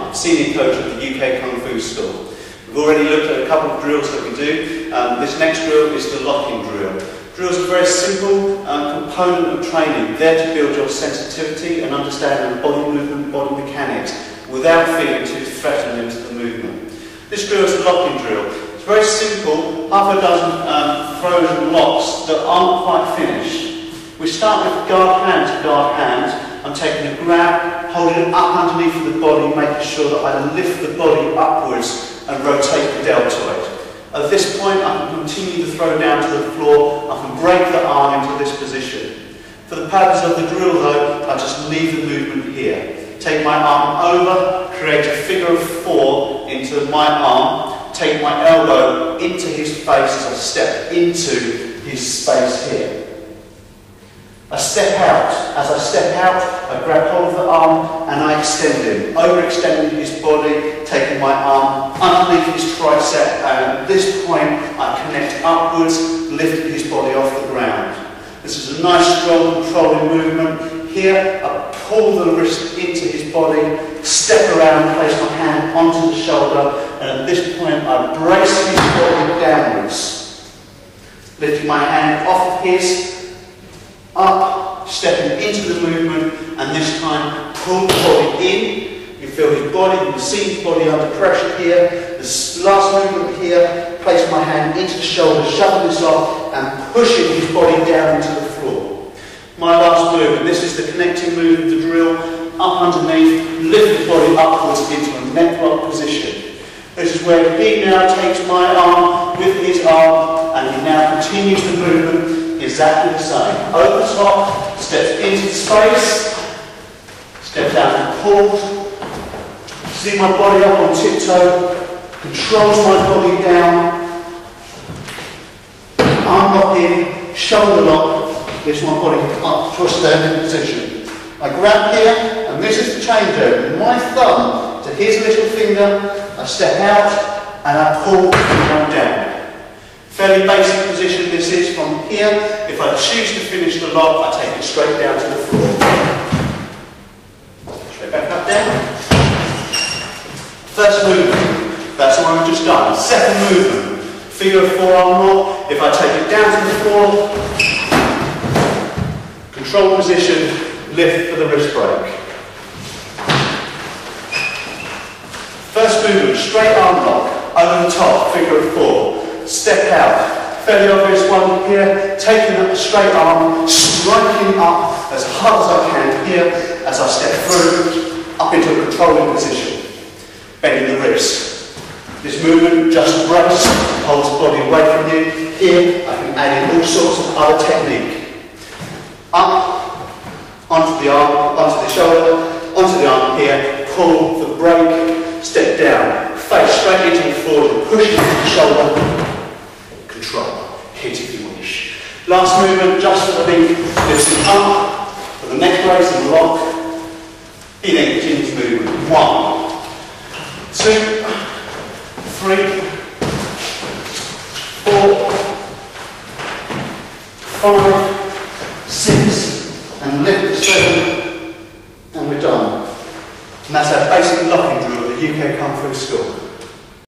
Martin, Senior Coach at the UK Kung Fu School. We've already looked at a couple of drills that we do. This next drill is the locking drill. Drills are a very simple component of training, there to build your sensitivity and understanding of body movement, body mechanics, without feeling too threatened into the movement. This drill is the locking drill. It's very simple, half a dozen throws and locks that aren't quite finished. We start with guard hand to guard hand. I'm taking a grab, holding it up underneath of the body, making sure that I lift the body upwards and rotate the deltoid. At this point, I can continue to throw down to the floor. I can break the arm into this position. For the purpose of the drill, though, I just leave the movement here. Take my arm over, create a figure of 4 into my arm, take my elbow into his face as I step into his space here. I step out. As I step out, I grab hold of the arm and I extend him, overextending his body, taking my arm underneath his tricep, and at this point I connect upwards, lifting his body off the ground. This is a nice, strong, controlling movement. Here, I pull the wrist into his body, step around, place my hand onto the shoulder, and at this point I brace his body downwards, lifting my hand off of his, up, stepping into the movement, and this time pull the body in. You feel his body, you can see his body under pressure here. This last movement here, place my hand into the shoulder, shoving this off, and pushing his body down into the floor. My last movement, this is the connecting move of the drill, up underneath, lift the body upwards into a neck lock position. This is where he now takes my arm with his arm, and he now continues the movement exactly the same. Over the top, steps into the space, steps out and pulls. See my body up on tiptoe, controls my body down, arm lock in, shoulder lock, lifts my body up to a standing position. I grab here, and this is the changeover. My thumb to his little finger, I step out and I pull and go down. Fairly basic position this is from here. If I choose to finish the lock, I take it straight down to the floor. Straight back up down. First movement, that's the one we've just done. Second movement, figure of 4-arm lock. If I take it down to the floor, control position, lift for the wrist break. First movement, straight arm lock, over the top, figure of 4. Step out, fairly obvious one here, taking up the straight arm, striking up as hard as I can here, as I step through, up into a controlling position, bending the wrist. This movement, just brace, holds the body away from you. Here, I can add in all sorts of other technique. Up, onto the arm, onto the shoulder, onto the arm here, pull for the break, step down, face straight into the floor, push into the shoulder, control, hit if you wish. Last movement, just for the link, lifts him up for the neck brace and lock. He then continues movement. 1, 2, 3, 4, 5, 6, and lift the 7, and we're done. And that's our basic locking drill at the UK Kung Fu School.